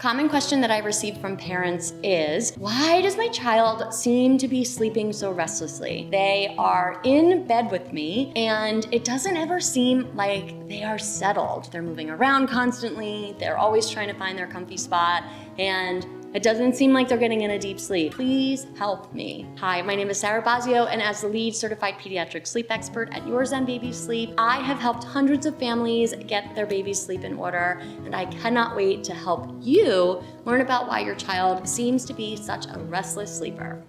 common question that I receive from parents is, why does my child seem to be sleeping so restlessly? They are in bed with me and it doesn't ever seem like they are settled. They're moving around constantly, they're always trying to find their comfy spot, and it doesn't seem like they're getting in a deep sleep. Please help me. Hi, my name is Sarah Bossio, and as the lead certified pediatric sleep expert at Your Zen Baby Sleep, I have helped hundreds of families get their baby's sleep in order, and I cannot wait to help you learn about why your child seems to be such a restless sleeper.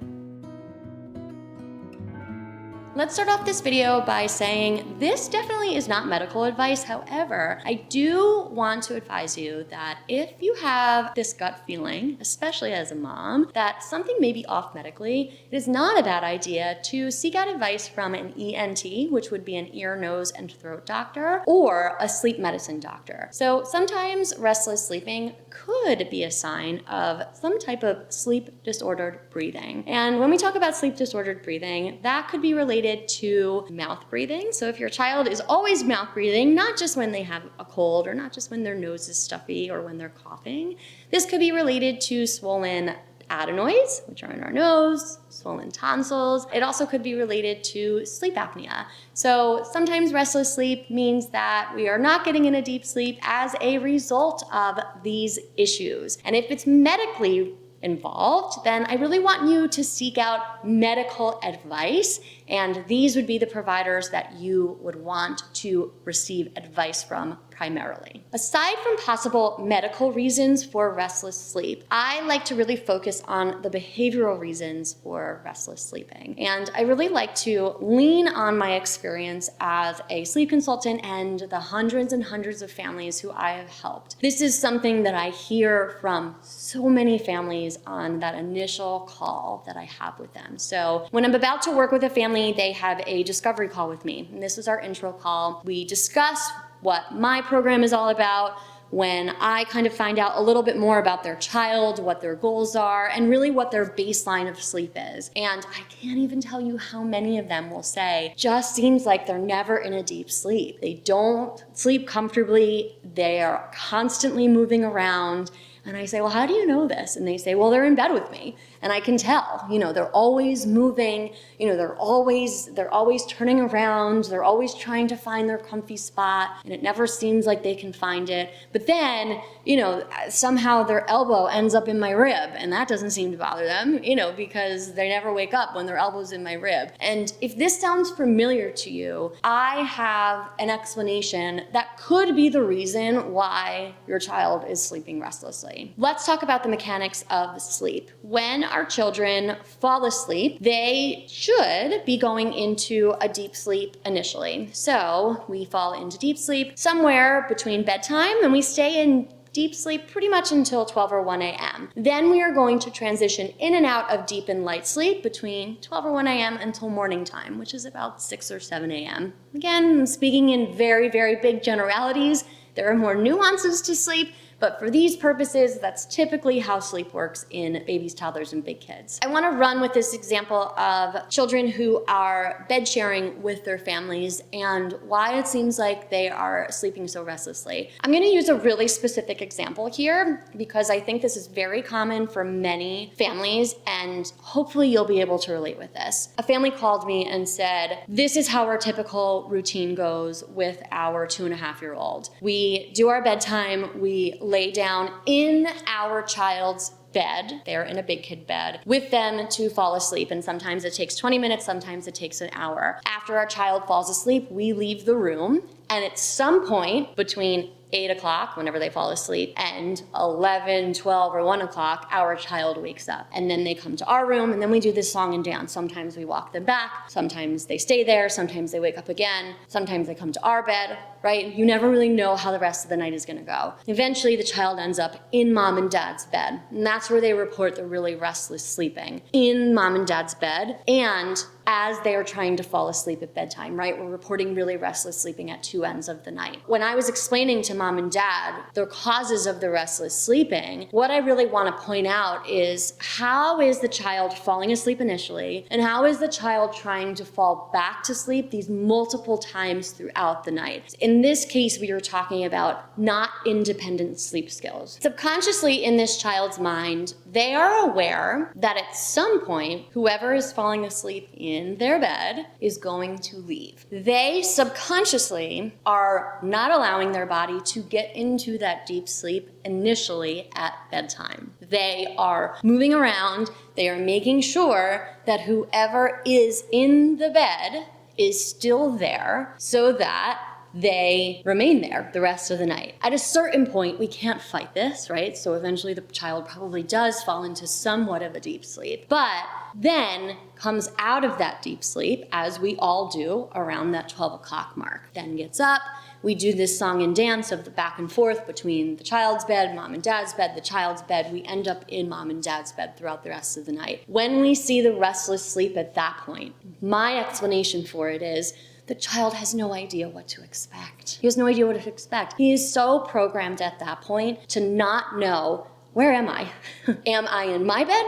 Let's start off this video by saying this definitely is not medical advice. However, I do want to advise you that if you have this gut feeling, especially as a mom, that something may be off medically, it is not a bad idea to seek out advice from an ENT, which would be an ear, nose, and throat doctor, or a sleep medicine doctor. So sometimes restless sleeping could be a sign of some type of sleep disordered breathing. And when we talk about sleep disordered breathing, that could be related to mouth breathing. So if your child is always mouth breathing, not just when they have a cold or not just when their nose is stuffy or when they're coughing, this could be related to swollen adenoids, which are in our nose, swollen tonsils. It also could be related to sleep apnea. So sometimes restless sleep means that we are not getting in a deep sleep as a result of these issues. And if it's medically involved, then I really want you to seek out medical advice, and these would be the providers that you would want to receive advice from primarily. Aside from possible medical reasons for restless sleep, I like to really focus on the behavioral reasons for restless sleeping. And I really like to lean on my experience as a sleep consultant and the hundreds and hundreds of families who I have helped. This is something that I hear from so many families on that initial call that I have with them. So when I'm about to work with a family, they have a discovery call with me. And this is our intro call. We discuss what my program is all about, when I kind of find out a little bit more about their child, what their goals are, and really what their baseline of sleep is. And I can't even tell you how many of them will say, just seems like they're never in a deep sleep. They don't sleep comfortably. They are constantly moving around. And I say, well, how do you know this? And they say, well, they're in bed with me. And I can tell, they're always moving, they're always turning around, they're always trying to find their comfy spot, and it never seems like they can find it. But then, somehow their elbow ends up in my rib, and that doesn't seem to bother them, because they never wake up when their elbow's in my rib. And if this sounds familiar to you, I have an explanation that could be the reason why your child is sleeping restlessly. Let's talk about the mechanics of sleep. When our children fall asleep, they should be going into a deep sleep initially. So we fall into deep sleep somewhere between bedtime, and we stay in deep sleep pretty much until 12 or 1 a.m. Then we are going to transition in and out of deep and light sleep between 12 or 1 a.m. until morning time, which is about 6 or 7 a.m. Again, I'm speaking in very, very big generalities. There are more nuances to sleep, but for these purposes, that's typically how sleep works in babies, toddlers, and big kids. I want to run with this example of children who are bed sharing with their families and why it seems like they are sleeping so restlessly. I'm going to use a really specific example here because I think this is very common for many families, and hopefully you'll be able to relate with this. A family called me and said, this is how our typical routine goes with our 2.5-year-old. We do our bedtime, we lay down in our child's bed, they're in a big kid bed, with them to fall asleep. And sometimes it takes 20 minutes, sometimes it takes an hour. After our child falls asleep, we leave the room. And at some point between 8 o'clock, whenever they fall asleep, and 11, 12, or 1 o'clock, our child wakes up. And then they come to our room, and then we do this song and dance. Sometimes we walk them back, sometimes they stay there, sometimes they wake up again, sometimes they come to our bed, right? You never really know how the rest of the night is gonna go. Eventually, the child ends up in mom and dad's bed, and that's where they report the really restless sleeping, in mom and dad's bed, and as they are trying to fall asleep at bedtime, right? We're reporting really restless sleeping at two ends of the night. When I was explaining to mom and dad the causes of the restless sleeping, what I really want to point out is how is the child falling asleep initially, and how is the child trying to fall back to sleep these multiple times throughout the night. In In this case, we are talking about not independent sleep skills. Subconsciously in this child's mind, they are aware that at some point, whoever is falling asleep in their bed is going to leave. They subconsciously are not allowing their body to get into that deep sleep initially at bedtime. They are moving around, they are making sure that whoever is in the bed is still there so that they remain there the rest of the night. At a certain point, we can't fight this, right? So eventually the child probably does fall into somewhat of a deep sleep, but then comes out of that deep sleep, as we all do around that 12 o'clock mark. Then gets up, we do this song and dance of the back and forth between the child's bed, mom and dad's bed, the child's bed. We end up in mom and dad's bed throughout the rest of the night. When we see the restless sleep at that point, my explanation for it is the child has no idea what to expect. He has no idea what to expect. He is so programmed at that point to not know, where am I? Am I in my bed?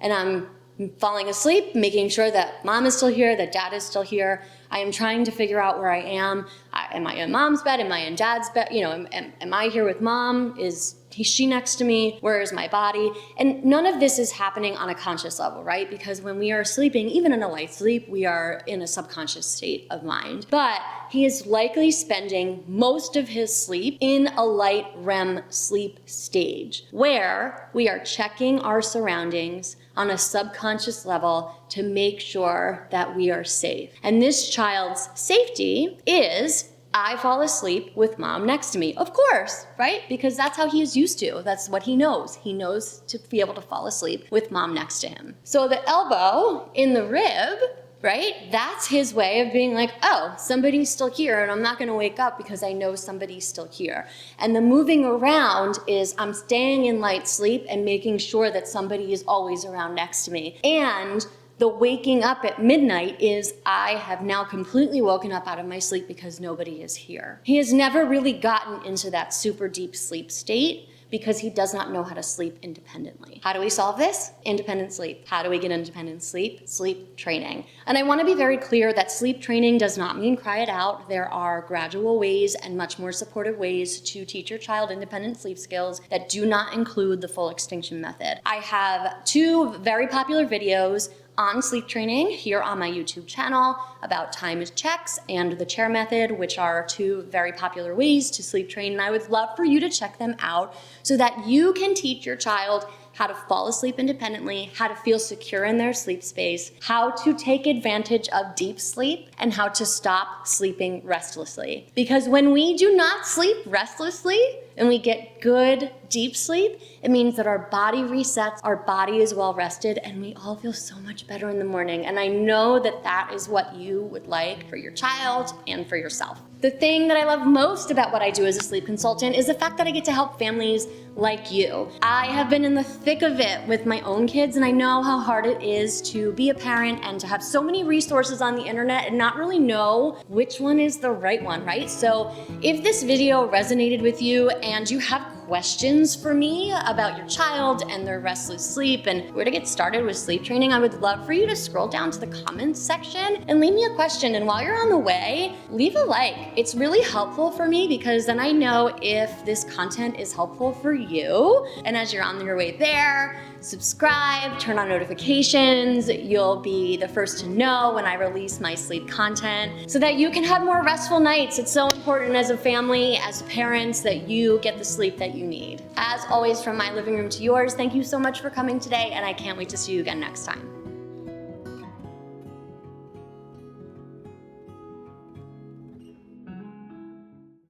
And I'm falling asleep, making sure that mom is still here, that dad is still here. I am trying to figure out where I am. Am I in mom's bed? Am I in dad's bed? You know, am I here with mom? Is she next to me? Where is my body? And none of this is happening on a conscious level, right? Because when we are sleeping, even in a light sleep, we are in a subconscious state of mind. But he is likely spending most of his sleep in a light REM sleep stage, where we are checking our surroundings on a subconscious level to make sure that we are safe. And this child's safety is, I fall asleep with mom next to me. Of course, right? Because that's how he is used to. That's what he knows. He knows to be able to fall asleep with mom next to him. So the elbow in the rib, right? That's his way of being like, oh, somebody's still here and I'm not gonna wake up because I know somebody's still here. And the moving around is I'm staying in light sleep and making sure that somebody is always around next to me. And the waking up at midnight is I have now completely woken up out of my sleep because nobody is here. He has never really gotten into that super deep sleep state because he does not know how to sleep independently. How do we solve this? Independent sleep. How do we get independent sleep? Sleep training. And I want to be very clear that sleep training does not mean cry it out. There are gradual ways and much more supportive ways to teach your child independent sleep skills that do not include the full extinction method. I have 2 very popular videos on sleep training here on my YouTube channel about timed checks and the chair method, which are 2 very popular ways to sleep train. And I would love for you to check them out so that you can teach your child how to fall asleep independently, how to feel secure in their sleep space, how to take advantage of deep sleep, and how to stop sleeping restlessly. Because when we do not sleep restlessly and we get good deep sleep, it means that our body resets, our body is well rested, and we all feel so much better in the morning. And I know that that is what you would like for your child and for yourself. The thing that I love most about what I do as a sleep consultant is the fact that I get to help families like you. I have been in the thick of it with my own kids, and I know how hard it is to be a parent and to have so many resources on the internet and not really know which one is the right one, right? So if this video resonated with you and you have questions for me about your child and their restless sleep and where to get started with sleep training, I would love for you to scroll down to the comments section and leave me a question. And while you're on the way, leave a like. It's really helpful for me because then I know if this content is helpful for you. And as you're on your way there, subscribe, turn on notifications. You'll be the first to know when I release my sleep content so that you can have more restful nights. It's so important as a family, as parents, that you get the sleep that you need. As always, from my living room to yours, thank you so much for coming today, and I can't wait to see you again next time.